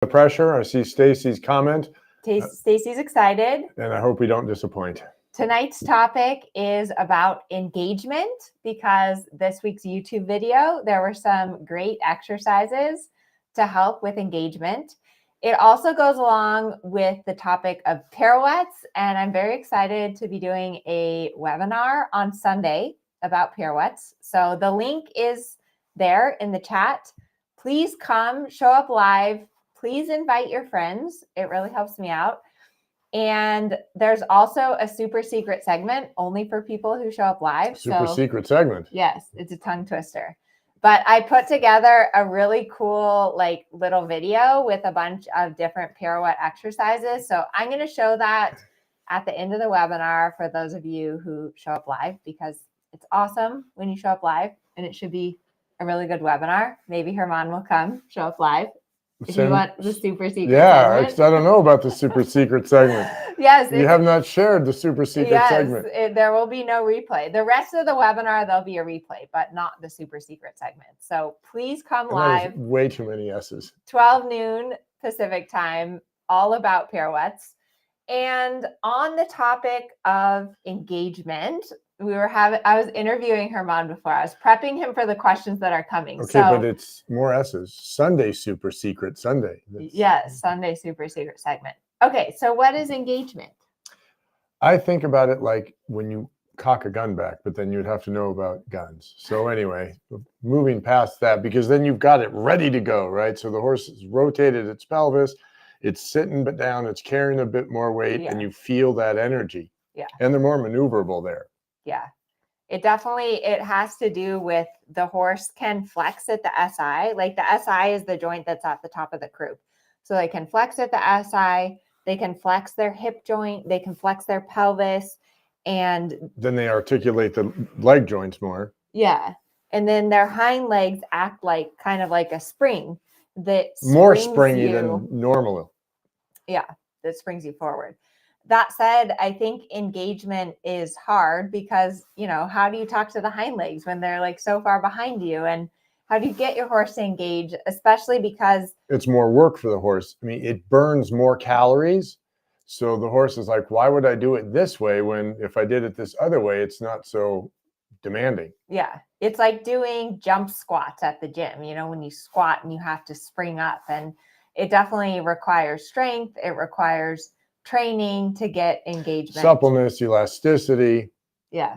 The pressure. I see Stacy's comment. Stacy's excited. And I hope we don't disappoint. Tonight's topic is about engagement because this week's YouTube video, there were some great exercises to help with engagement. It also goes along with the topic of pirouettes, and I'm very excited to be doing a webinar on Sunday about pirouettes. So the link is there in the chat. Please come, show up live. Please invite your friends. It really helps me out. And there's also a super secret segment only for people who show up live. Super secret segment. Yes, it's a tongue twister. But I put together a really cool little video with a bunch of different pirouette exercises. So I'm going to show that at the end of the webinar for those of you who show up live, because it's awesome when you show up live, and it should be a really good webinar. Maybe Herman will come show up live. If you want the super secret segment. I don't know about the super secret segment. Yes. You have not shared the super secret segment. Yes, there will be no replay. The rest of the webinar, there'll be a replay, but not the super secret segment. So please come live. Way too many S's. 12 noon Pacific time, all about pirouettes. And on the topic of engagement, I was interviewing Herman before. I was prepping him for the questions that are coming. Okay, but it's more S's. Sunday super secret Sunday. Yes, Sunday super secret segment. Okay, so what is engagement? I think about it like when you cock a gun back, but then you'd have to know about guns. So anyway, moving past that, because then you've got it ready to go, right? So the horse is rotated its pelvis, it's sitting but down, it's carrying a bit more weight, and you feel that energy. Yeah. And they're more maneuverable there. Yeah, it has to do with the horse can flex at the SI. Like the SI is the joint that's at the top of the croup. So they can flex at the SI, they can flex their hip joint, they can flex their pelvis, and then they articulate the leg joints more. Yeah. And then their hind legs act kind of like a spring that more springy than normal. Yeah, that springs you forward. That said, I think engagement is hard because, how do you talk to the hind legs when they're so far behind you? And how do you get your horse to engage, especially because it's more work for the horse? I mean, it burns more calories. So the horse is like, why would I do it this way when if I did it this other way, it's not so demanding? Yeah. It's like doing jump squats at the gym, when you squat and you have to spring up, and it definitely requires strength. It requires training to get engagement. Suppleness, elasticity. Yeah.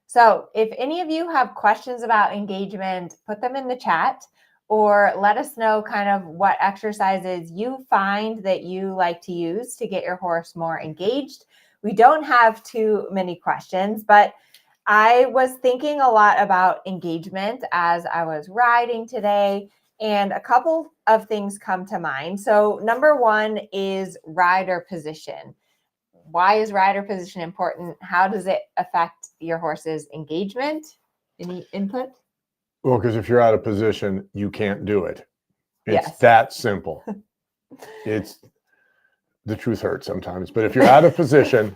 So if any of you have questions about engagement, put them in the chat or let us know kind of what exercises you find that you like to use to get your horse more engaged. We don't have too many questions, but I was thinking a lot about engagement as I was riding today, and a couple of things come to mind. So number one is rider position. Why is rider position important? How does it affect your horse's engagement? Any input? Well, because if you're out of position, you can't do it. It's that simple. The truth hurts sometimes, but if you're out of position,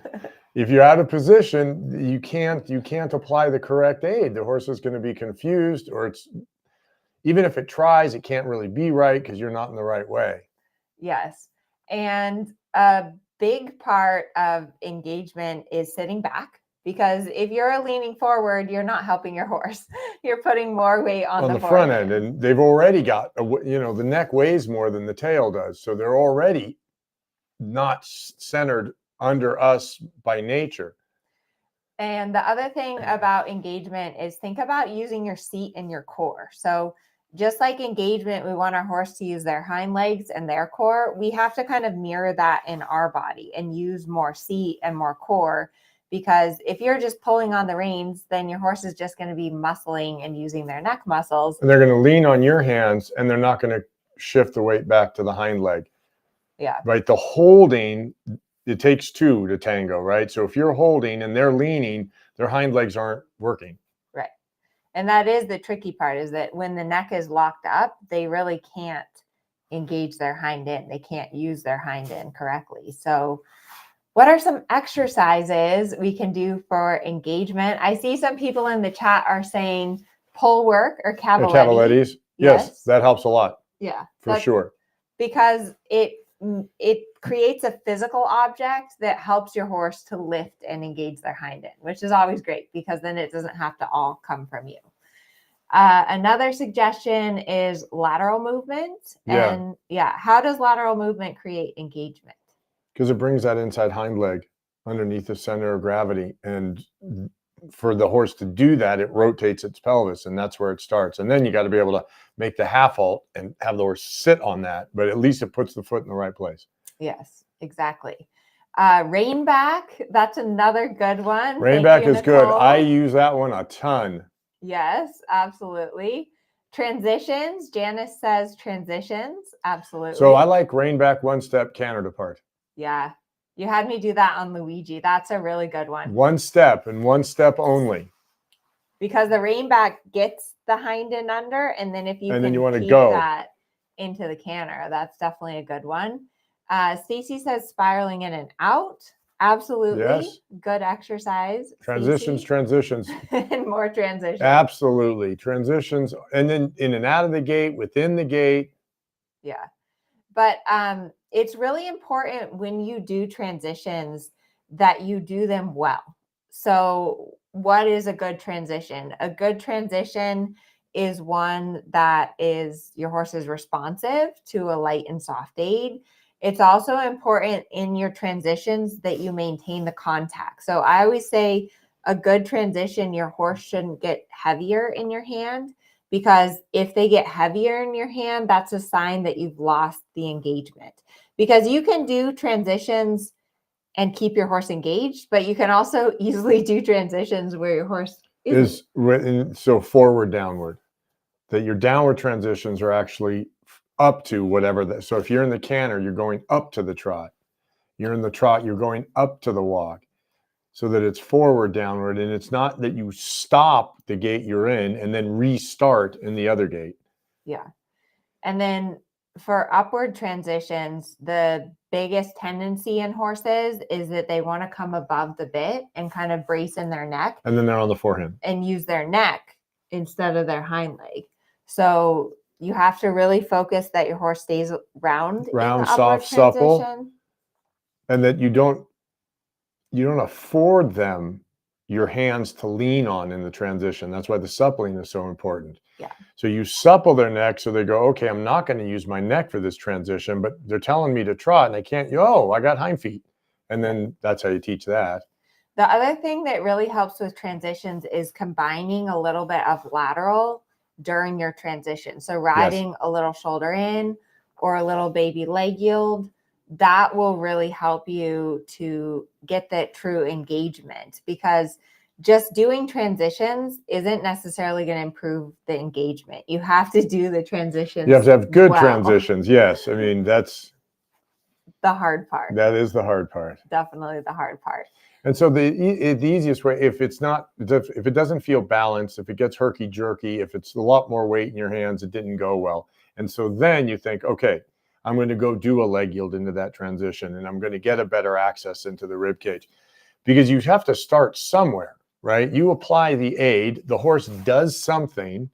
you can't apply the correct aid. The horse is going to be confused, or even if it tries, it can't really be right because you're not in the right way. Yes. And a big part of engagement is sitting back, because if you're leaning forward, you're not helping your horse. You're putting more weight on the front end, and they've already got, the neck weighs more than the tail does. So they're already not centered under us by nature. And the other thing about engagement is think about using your seat and your core. So just like engagement, we want our horse to use their hind legs and their core. We have to kind of mirror that in our body and use more seat and more core, because if you're just pulling on the reins, then your horse is just going to be muscling and using their neck muscles. And they're going to lean on your hands, and they're not going to shift the weight back to the hind leg. Yeah. Right. The holding, it takes two to tango, right? So if you're holding and they're leaning, their hind legs aren't working. Right. And that is the tricky part, is that when the neck is locked up, they really can't engage their hind end. They can't use their hind end correctly. So what are some exercises we can do for engagement? I see some people in the chat are saying pull work or cavaletti. Yes, that helps a lot. Yeah. For sure. because it creates a physical object that helps your horse to lift and engage their hind end, which is always great because then it doesn't have to all come from you. Another suggestion is lateral movement. Yeah. And how does lateral movement create engagement? Because it brings that inside hind leg underneath the center of gravity. And for the horse to do that, it rotates its pelvis, and that's where it starts. And then you got to be able to make the half halt and have the horse sit on that, but at least it puts the foot in the right place. Yes, exactly. Rein back, that's another good one. Rein back is good. I use that one a ton. Yes, absolutely. Transitions, Janice says transitions, absolutely. So I like rein back, one step, canter depart. Yeah, you had me do that on Luigi. That's a really good one. One step and one step only. Because the rein back gets the hind end under, and then if you and then you want to keep go that into the canter, that's definitely a good one. Stacy says spiraling in and out. Absolutely. Yes. Good exercise. Transitions, Stacey. Transitions. And more transitions. Absolutely. Transitions. And then in and out of the gate, within the gate. Yeah. But it's really important when you do transitions that you do them well. So what is a good transition? A good transition is one that is your horse is responsive to a light and soft aid. It's also important in your transitions that you maintain the contact. So I always say a good transition, your horse shouldn't get heavier in your hand, because if they get heavier in your hand, that's a sign that you've lost the engagement. Because you can do transitions and keep your horse engaged, but you can also easily do transitions where your horse is so forward, downward. That your downward transitions are actually up to whatever that. So if you're in the canter, you're going up to the trot. You're in the trot, you're going up to the walk. So that it's forward, downward, and it's not that you stop the gait you're in and then restart in the other gait. Yeah. And then for upward transitions, the biggest tendency in horses is that they want to come above the bit and kind of brace in their neck. And then they're on the forehand. And use their neck instead of their hind leg. So you have to really focus that your horse stays round, soft, supple, and that you don't afford them your hands to lean on in the transition. That's why the suppling is so important. Yeah. So you supple their neck so they go, okay, I'm not going to use my neck for this transition, but they're telling me to trot and I can't, I got hind feet. And then that's how you teach that. The other thing that really helps with transitions is combining a little bit of lateral during your transition. So riding a little shoulder in or a little baby leg yield, that will really help you to get that true engagement, because just doing transitions isn't necessarily going to improve the engagement. You have to do the transitions. You have to have good transitions. Yes. I mean, that's the hard part. That is the hard part. Definitely the hard part. And so the easiest way, if it doesn't feel balanced, if it gets herky jerky, if it's a lot more weight in your hands, it didn't go well. And so then you think, okay, I'm going to go do a leg yield into that transition, and I'm going to get a better access into the rib cage, because you have to start somewhere, right? You apply the aid, the horse does something,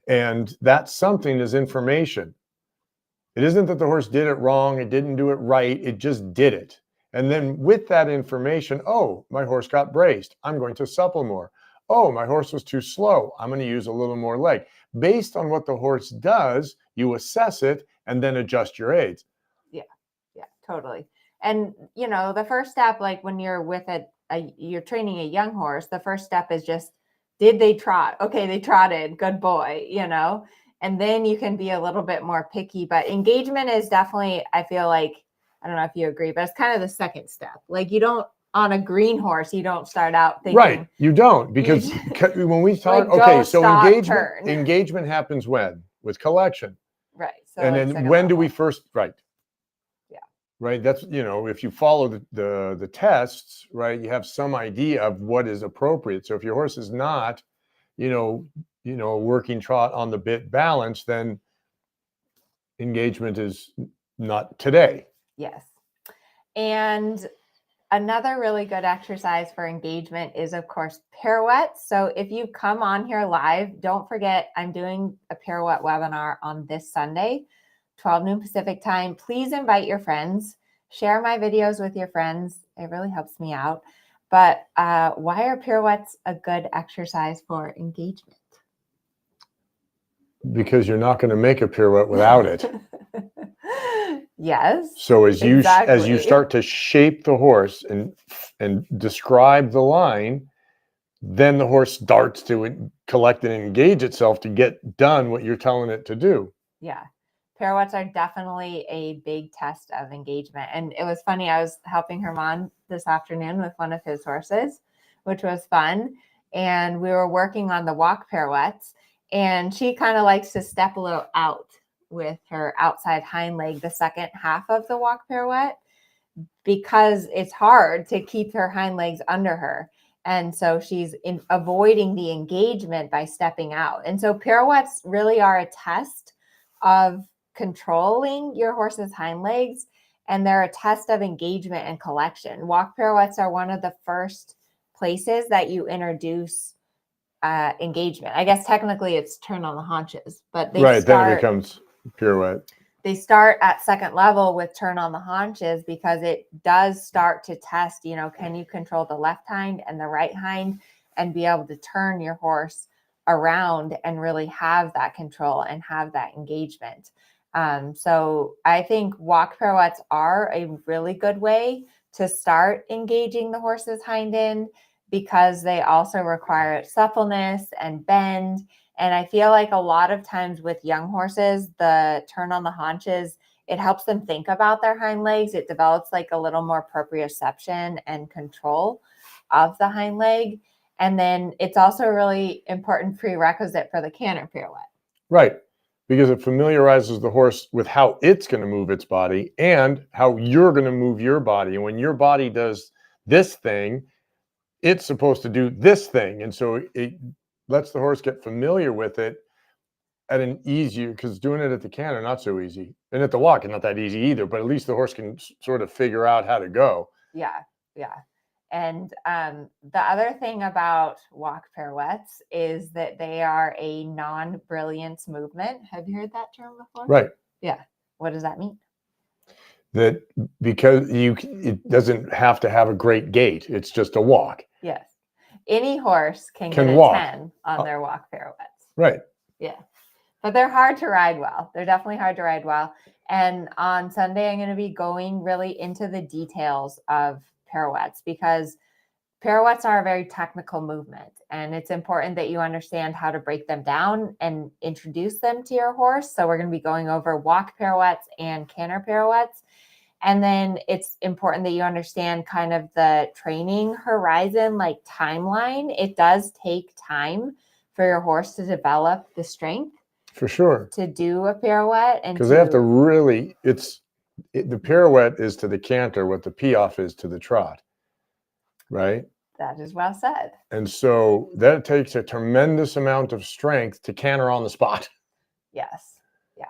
and that something is information. It isn't that the horse did it wrong, it didn't do it right, it just did it. And then with that information, oh, my horse got braced, I'm going to supple more. Oh, my horse was too slow, I'm going to use a little more leg. Based on what the horse does, you assess it and then adjust your aids. Yeah, totally. And, the first step, like when you're with you're training a young horse, the first step is just, did they trot? Okay, they trotted, good boy, and then you can be a little bit more picky. But engagement is definitely, I feel like, I don't know if you agree, but it's kind of the second step. Like on a green horse, you don't start out thinking. Right, you don't, because when we talk, like, okay, so engagement happens when? With collection. Right. So and then when do we first, right. Yeah. Right, that's, if you follow the tests, right, you have some idea of what is appropriate. So if your horse is not, a working trot on the bit balance, then engagement is not today. Yes. And another really good exercise for engagement is, of course, Pirouette. So if you come on here live, don't forget I'm doing a Pirouette webinar on this Sunday. 12 noon Pacific time. Please invite your friends. Share my videos with your friends. It really helps me out. But why are pirouettes a good exercise for engagement? Because you're not going to make a pirouette without it. Yes. So as you exactly. start to shape the horse and describe the line, then the horse starts to collect and engage itself to get done what you're telling it to do. Yeah. Pirouettes are definitely a big test of engagement. And it was funny, I was helping Herman this afternoon with one of his horses, which was fun. And we were working on the walk pirouettes, and she kind of likes to step a little out with her outside hind leg, the second half of the walk pirouette, because it's hard to keep her hind legs under her. And so she's avoiding the engagement by stepping out. And so pirouettes really are a test of controlling your horse's hind legs, and they're a test of engagement and collection. Walk pirouettes are one of the first places that you introduce engagement. I guess technically it's turn on the haunches, but they Right, then it becomes pirouette. They start at second level with turn on the haunches, because it does start to test, can you control the left hind and the right hind and be able to turn your horse around and really have that control and have that engagement. So I think walk pirouettes are a really good way to start engaging the horse's hind end, because they also require suppleness and bend. And I feel like a lot of times with young horses, the turn on the haunches, it helps them think about their hind legs. It develops like a little more proprioception and control of the hind leg. And then it's also a really important prerequisite for the canter pirouette. Right, because it familiarizes the horse with how it's going to move its body and how you're going to move your body. And when your body does this thing, it's supposed to do this thing. And so it lets the horse get familiar with it at an easier, because doing it at the canter, not so easy. And at the walk, not that easy either, but at least the horse can sort of figure out how to go. Yeah, yeah. And the other thing about walk pirouettes is that they are a non-brilliance movement. Have you heard that term before? Right. Yeah. What does that mean? That because it doesn't have to have a great gait. It's just a walk. Yes. Any horse can get a walk 10 on their walk pirouettes. Right. Yeah. But they're hard to ride well. They're definitely hard to ride well. And on Sunday, I'm going to be going really into the details of pirouettes, because pirouettes are a very technical movement, and it's important that you understand how to break them down and introduce them to your horse. So we're going to be going over walk pirouettes and canter pirouettes. And then it's important that you understand kind of the training horizon, like timeline. It does take time for your horse to develop the strength. For sure. To do a pirouette. And because they have to really, the pirouette is to the canter what the piaffe is to the trot. Right? That is well said. And so that takes a tremendous amount of strength to canter on the spot. Yes. Yeah.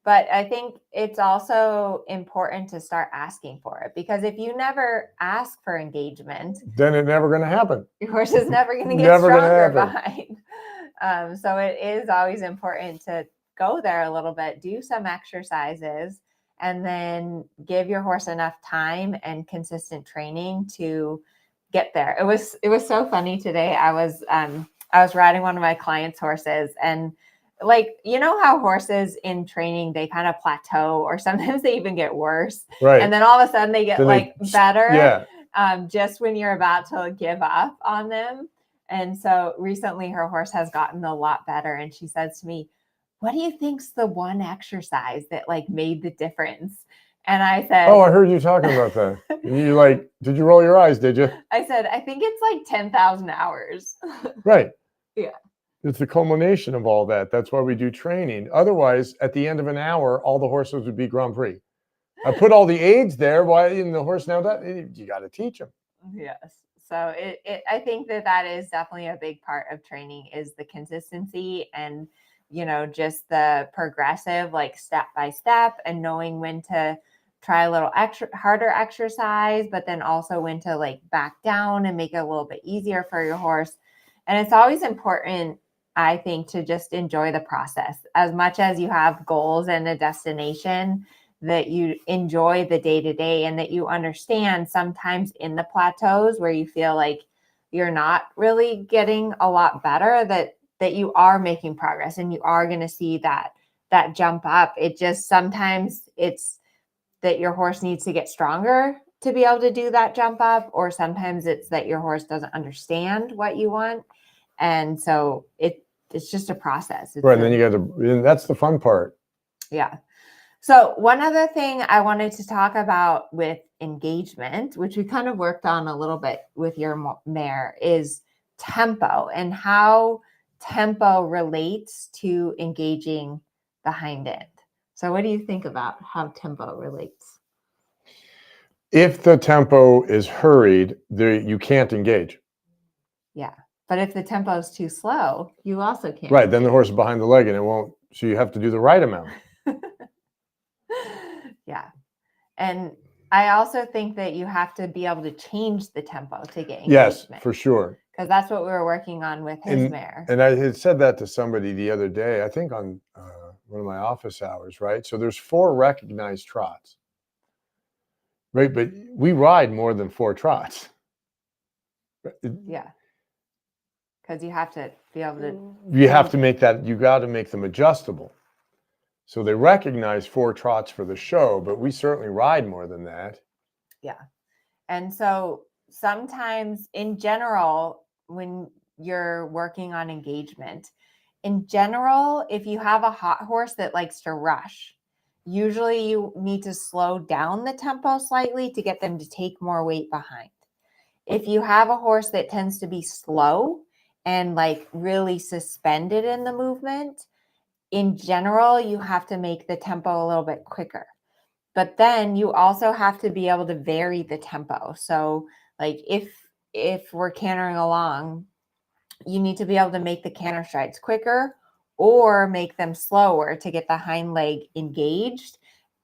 But I think it's also important to start asking for it, because if you never ask for engagement, then it's never going to happen. Your horse is never going to get stronger behind. So it is always important to go there a little bit, do some exercises, and then give your horse enough time and consistent training to get there. It was so funny today. I was riding one of my clients' horses, and like, how horses in training, they kind of plateau, or sometimes they even get worse. Right. And then all of a sudden they get better. Yeah. Just when you're about to give up on them. And so recently her horse has gotten a lot better. And she says to me, "What do you think's the one exercise that made the difference?" And I said, "Oh, I heard you talking about that." And you did you roll your eyes? Did you? I said, "I think it's 10,000 hours." Right. Yeah. It's the culmination of all that. That's why we do training. Otherwise, at the end of an hour, all the horses would be Grand Prix. I put all the aids there. Why in the horse now? That you got to teach them. Yes. So I think that is definitely a big part of training, is the consistency and, just the progressive, step by step, and knowing when to try a little harder exercise, but then also when to back down and make it a little bit easier for your horse. And it's always important I think, to just enjoy the process as much as you have goals and a destination, that you enjoy the day to day, and that you understand sometimes in the plateaus where you feel like you're not really getting a lot better, that you are making progress and you are going to see that jump up. It just, sometimes it's that your horse needs to get stronger to be able to do that jump up, or sometimes it's that your horse doesn't understand what you want. And so it's just a process. Right. And then you got to, and that's the fun part. Yeah. So one other thing I wanted to talk about with engagement, which we kind of worked on a little bit with your mare, is tempo, and how tempo relates to engaging the hind end. So what do you think about how tempo relates? If the tempo is hurried, you can't engage. Yeah. But if the tempo is too slow, you also can't. Right. Then the horse is behind the leg and it won't. So you have to do the right amount. Yeah. And I also think that you have to be able to change the tempo to get engagement. Yes, for sure. Because that's what we were working on with his mare. And I had said that to somebody the other day, I think on one of my office hours, right? So there's 4 recognized trots, right? But we ride more than 4 trots. Yeah. Because you have to be able to. You have to make that, you got to make them adjustable. So they recognize 4 trots for the show, but we certainly ride more than that. Yeah. And so sometimes in general, when you're working on engagement, in general, if you have a hot horse that likes to rush, usually you need to slow down the tempo slightly to get them to take more weight behind. If you have a horse that tends to be slow and like really suspended in the movement, in general, you have to make the tempo a little bit quicker. But then you also have to be able to vary the tempo. So like if we're cantering along, you need to be able to make the canter strides quicker or make them slower to get the hind leg engaged,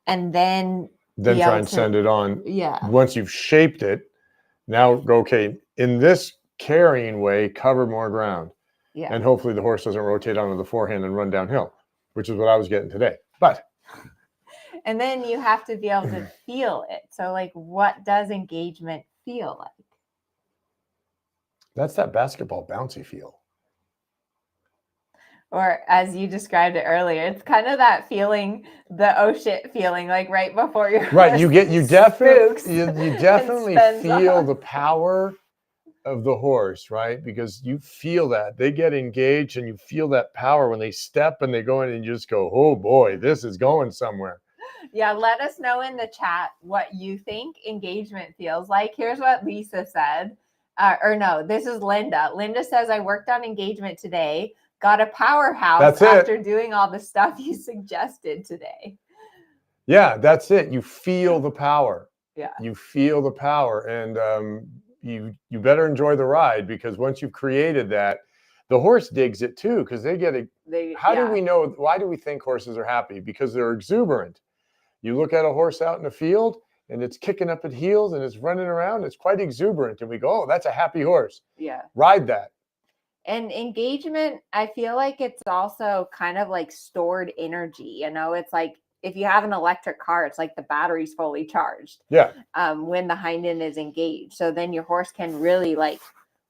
and then try and send it on. Yeah. Once you've shaped it, now go, okay, in this carrying way, cover more ground. Yeah. And hopefully the horse doesn't rotate onto the forehand and run downhill, which is what I was getting today. But and then you have to be able to feel it. So like, what does engagement feel like? That's that basketball bouncy feel. Or as you described it earlier, it's kind of that feeling, the oh shit feeling, like right before you're right. You definitely feel the power of the horse, right? Because you feel that they get engaged and you feel that power when they step and they go in and you just go, oh boy, this is going somewhere. Yeah, let us know in the chat what you think engagement feels like. Here's what Lisa said. This is Linda. Linda says, I worked on engagement today, got a powerhouse after doing all the stuff you suggested today. Yeah, that's it. You feel the power. Yeah. You feel the power. And you better enjoy the ride, because once you've created that, the horse digs it too, because they get it. How do we know? Why do we think horses are happy? Because they're exuberant. You look at a horse out in the field and it's kicking up its heels and it's running around. It's quite exuberant. And we go, oh, that's a happy horse. Yeah. Ride that. And engagement, I feel like it's also kind of like stored energy. You know, it's like if you have an electric car, it's like the battery's fully charged. Yeah. When the hind end is engaged. So then your horse can really like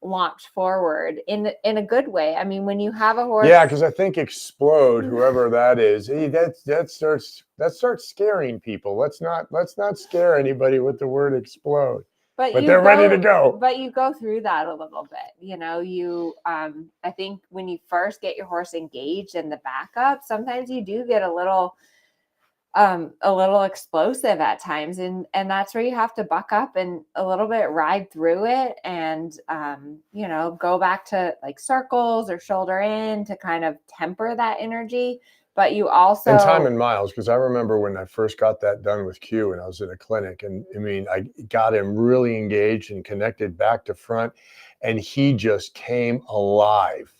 launch forward in a good way. I mean, when you have a horse. Yeah, because I think explode, whoever that is, that starts scaring people. Let's not scare anybody with the word explode. But they're ready to go. But you go through that a little bit. You know, I think when you first get your horse engaged in the backup, sometimes you do get a little explosive at times, and that's where you have to buck up and a little bit ride through it, and go back to like circles or shoulder in to kind of temper that energy. But you also and time and miles, because I remember when I first got that done with Q and I was in a clinic, and I mean, I got him really engaged and connected back to front, and he just came alive.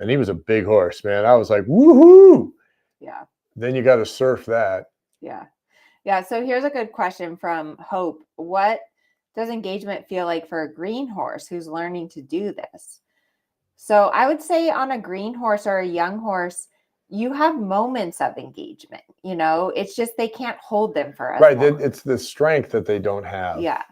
And he was a big horse, man. I was like, woohoo! Yeah. Then you got to surf that. Yeah. Yeah. So here's a good question from Hope. What does engagement feel like for a green horse who's learning to do this? So I would say on a green horse or a young horse, you have moments of engagement. It's just they can't hold them for as Right. long. It's the strength that they don't have. Yeah.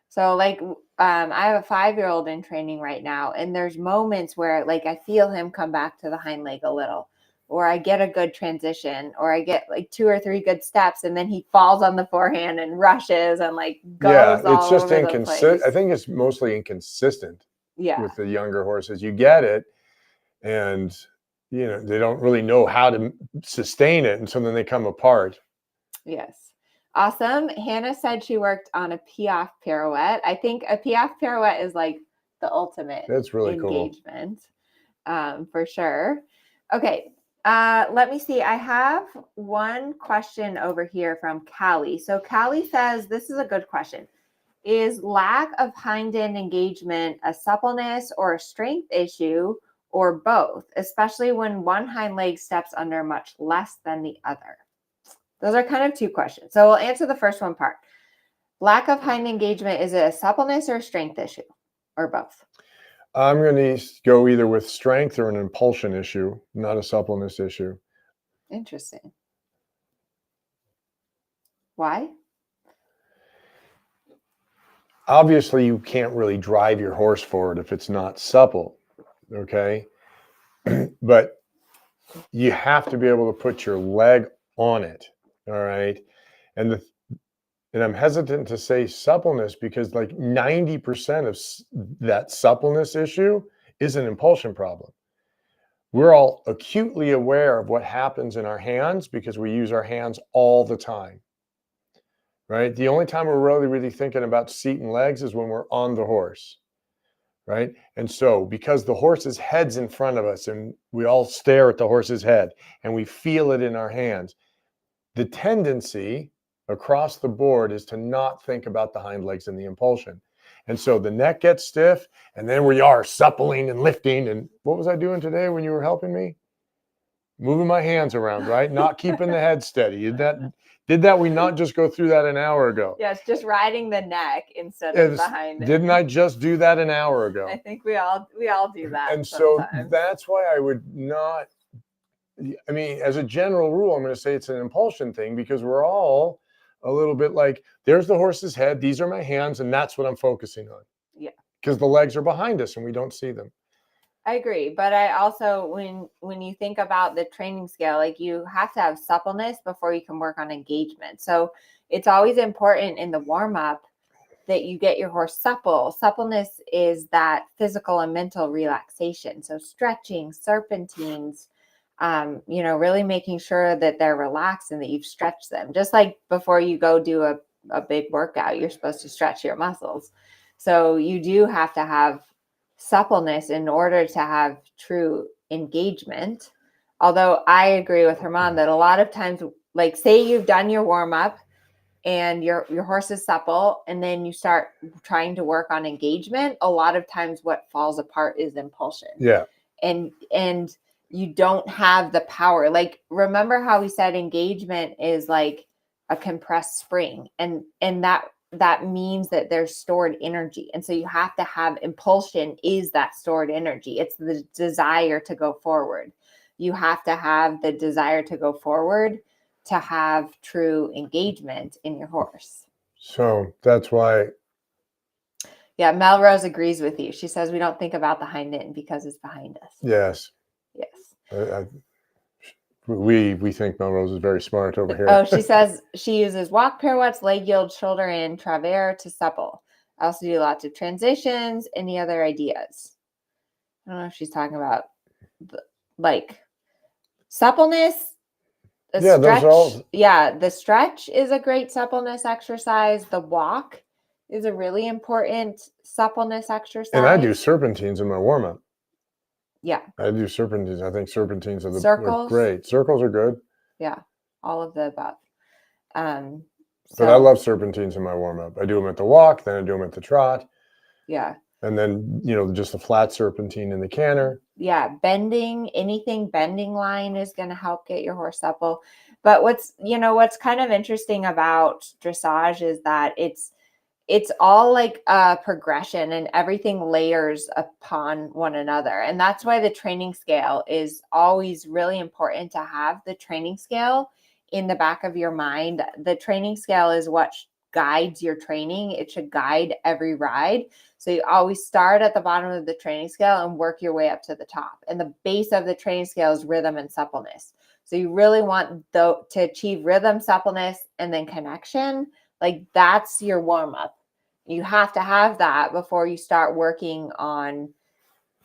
So like I have a 5-year-old in training right now, and there's moments where like I feel him come back to the hind leg a little, or I get a good transition, or I get like 2 or 3 good steps, and then he falls on the forehand and rushes and like goes It's all just over the inconsistent. place. I think it's mostly inconsistent Yeah. with the younger horses. You get it, and they don't really know how to sustain it, and so then they come apart. Yes. Awesome. Hannah said she worked on a Piaf pirouette. I think a Piaf pirouette is like the ultimate That's really cool. engagement, for sure. Okay. Let me see. I have one question over here from Callie. So Callie says, this is a good question. Is lack of hind end engagement a suppleness or a strength issue, or both, especially when one hind leg steps under much less than the other? Those are kind of 2 questions. So we'll answer the first one part. Lack of hind engagement, is it a suppleness or a strength issue, or both? I'm going to go either with strength or an impulsion issue, not a suppleness issue. Interesting. Why? Obviously, you can't really drive your horse forward if it's not supple, okay? But you have to be able to put your leg on it, all right? And I'm hesitant to say suppleness because like 90% of that suppleness issue is an impulsion problem. We're all acutely aware of what happens in our hands because we use our hands all the time, right? The only time we're really thinking about seat and legs is when we're on the horse, right? And so because the horse's head's in front of us and we all stare at the horse's head and we feel it in our hands, the tendency across the board is to not think about the hind legs and the impulsion. And so the neck gets stiff, and then we are suppling and lifting. And what was I doing today when you were helping me? Moving my hands around, right? Not keeping the head steady. Did that we not just go through that an hour ago? Yes, just riding the neck instead of behind it. Didn't I just do that an hour ago? I think we all do that. And so sometimes. that's why I would not. I mean, as a general rule, I'm going to say it's an impulsion thing because we're all a little bit like, there's the horse's head, these are my hands, and that's what I'm focusing on. Yeah. Because the legs are behind us and we don't see them. I agree. But I also, when you think about the training scale, like you have to have suppleness before you can work on engagement. So it's always important in the warm-up that you get your horse supple. Suppleness is that physical and mental relaxation. So stretching, serpentines, really making sure that they're relaxed and that you've stretched them. Just like before you go do a big workout, you're supposed to stretch your muscles. So you do have to have suppleness in order to have true engagement. Although I agree with Herman that a lot of times, like say you've done your warm-up and your horse is supple, and then you start trying to work on engagement, a lot of times what falls apart is impulsion. Yeah. And you don't have the power. Like, remember how we said engagement is like a compressed spring, and that means that there's stored energy. And so you have to have impulsion is that stored energy. It's the desire to go forward. You have to have the desire to go forward to have true engagement in your horse. So that's why. Yeah, Melrose agrees with you. She says we don't think about the hind end because it's behind us. Yes. Yes. We think Melrose is very smart over here. Oh, she says she uses walk pirouettes, leg yield, shoulder in, travers to supple. I also do lots of transitions. Any other ideas? I don't know if she's talking about like suppleness. Yeah, those are all. Yeah, the stretch is a great suppleness exercise. The walk is a really important suppleness exercise. And I do serpentines in my warm-up. Yeah. I do serpentines. I think serpentines are circles. Great. Circles are good. Yeah, all of the above. But I love serpentines in my warm-up. I do them at the walk, then I do them at the trot. Yeah. And then, just a flat serpentine in the canter. Yeah, anything bending line is going to help get your horse supple. But what's kind of interesting about dressage is that it's all like a progression, and everything layers upon one another. And that's why the training scale is always really important to have the training scale in the back of your mind. The training scale is what guides your training. It should guide every ride. So you always start at the bottom of the training scale and work your way up to the top. And the base of the training scale is rhythm and suppleness. So you really want to achieve rhythm, suppleness, and then connection. Like that's your warm up. You have to have that before you start working on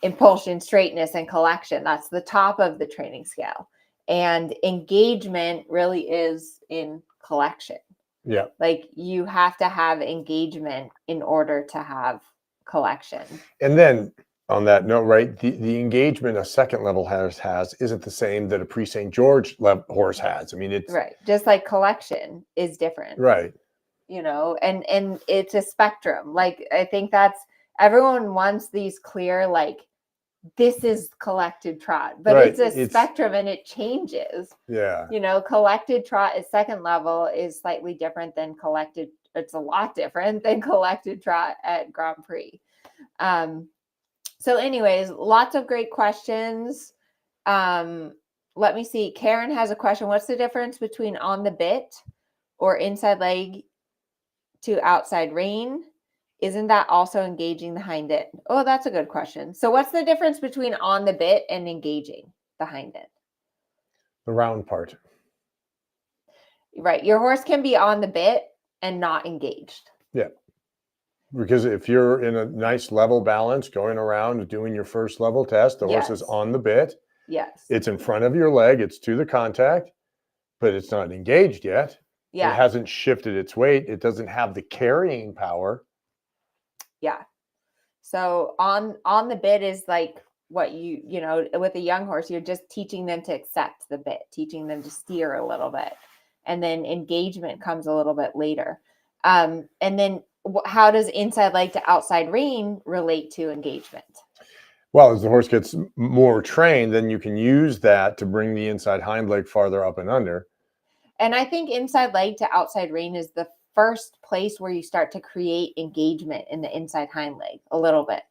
impulsion, straightness, and collection. That's the top of the training scale. And engagement really is in collection. Yeah. Like you have to have engagement in order to have collection. And then on that note, right, the engagement a second level horse has isn't the same that a pre-St. George horse has. I mean, it's right. Just like collection is different. Right. You know, and it's a spectrum. Like I think that's everyone wants these clear, like this is collected trot, but Right. it's a spectrum and it changes. Yeah. You know, collected trot at second level is slightly different than collected. It's a lot different than collected trot at Grand Prix. So anyways, lots of great questions. Let me see. Karen has a question. What's the difference between on the bit or inside leg to outside rein? Isn't that also engaging the hind end? Oh, that's a good question. So what's the difference between on the bit and engaging the hind end? The round part. Right. Your horse can be on the bit and not engaged. Yeah. Because if you're in a nice level balance, going around doing your first level test, the horse is on the bit. Yes. It's in front of your leg. It's to the contact, but it's not engaged yet. Yeah. It hasn't shifted its weight. It doesn't have the carrying power. Yeah. So on the bit is like what you know, with a young horse, you're just teaching them to accept the bit, teaching them to steer a little bit. And then engagement comes a little bit later. And then how does inside leg to outside rein relate to engagement? Well, as the horse gets more trained, then you can use that to bring the inside hind leg farther up and under. And I think inside leg to outside rein is the first place where you start to create engagement in the inside hind leg a little bit.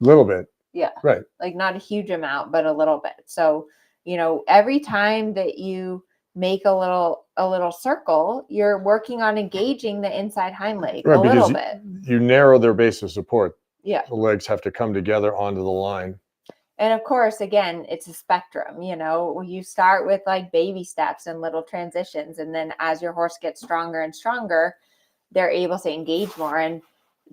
Yeah. Right. Like not a huge amount, but a little bit. So, you know, every time that you make a little circle, you're working on engaging the inside hind leg a little bit. You narrow their base of support. Yeah. The legs have to come together onto the line. And of course, again, it's a spectrum. You know, you start with like baby steps and little transitions. And then as your horse gets stronger and stronger, they're able to engage more. And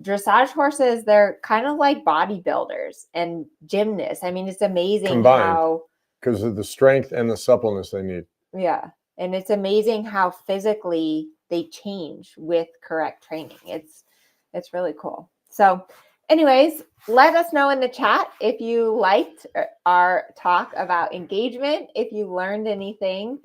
dressage horses, they're kind of like bodybuilders and gymnasts. I mean, it's amazing combined, because of the strength and the suppleness they need. Yeah. And it's amazing how physically they change with correct training. It's really cool. So anyways, let us know in the chat if you liked our talk about engagement. If you learned anything,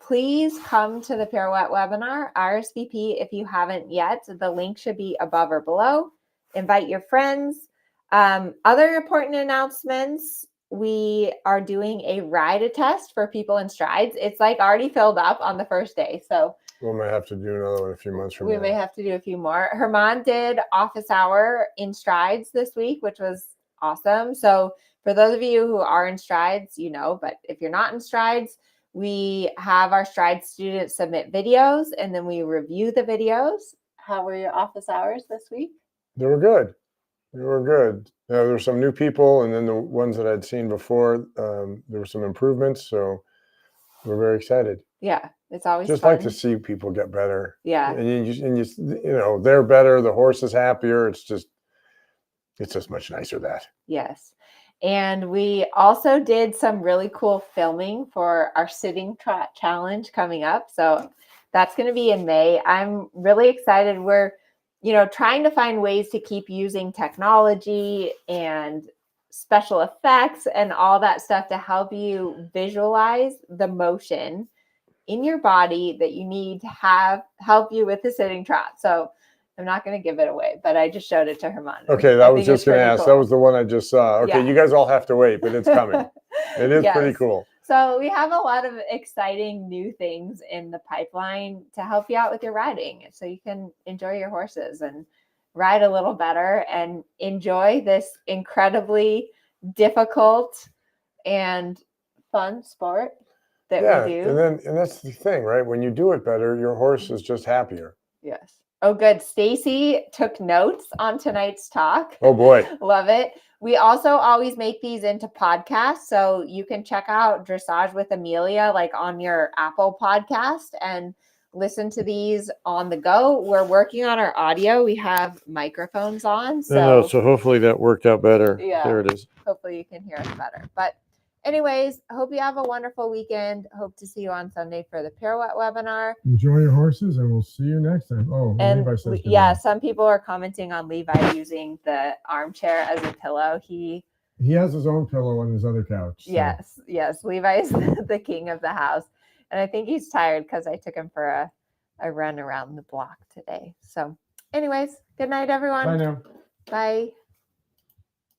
please come to the Pirouette webinar, RSVP if you haven't yet. The link should be above or below. Invite your friends. Other important announcements. We are doing a ride test for people in strides. It's like already filled up on the first day. So we may have to do another one a few months from now. We may have to do a few more. Herman did office hour in strides this week, which was awesome. So for those of you who are in strides, you know, but if you're not in strides, we have our stride students submit videos and then we review the videos. How were your office hours this week? They were good. There were some new people, and then the ones that I'd seen before, there were some improvements. So we're very excited. Yeah, it's always just fun. like to see people get better. Yeah, and you know, they're better. The horse is happier. It's just much nicer that. Yes. And we also did some really cool filming for our sitting trot challenge coming up. So that's going to be in May. I'm really excited. We're, you know, trying to find ways to keep using technology and special effects and all that stuff to help you visualize the motion in your body that you need to have help you with the sitting trot. So I'm not going to give it away, but I just showed it to Herman. Okay, I was just going to ask. Cool. That was the one I just saw. Okay, yeah. You guys all have to wait, but it's coming. It is pretty cool. So we have a lot of exciting new things in the pipeline to help you out with your riding so you can enjoy your horses. And ride a little better and enjoy this incredibly difficult and fun sport that we do. And that's the thing, right? When you do it better, your horse is just happier. Yes. Oh, good. Stacy took notes on tonight's talk. Oh boy. Love it. We also always make these into podcasts. So you can check out Dressage with Amelia, like on your Apple podcast, and listen to these on the go. We're working on our audio. We have microphones on. So, So hopefully that worked out better. Yeah. There it is. hopefully you can hear us better. But anyways, hope you have a wonderful weekend. Hope to see you on Sunday for the Pirouette webinar. Enjoy your horses, and we'll see you next time. Oh, And Levi says yeah, some people are commenting on Levi using the armchair as a pillow. He has his own pillow on his other couch. So. Yes. Levi is the king of the house. And I think he's tired because I took him for a run around the block today. So anyways, good night, everyone. Bye now. Bye.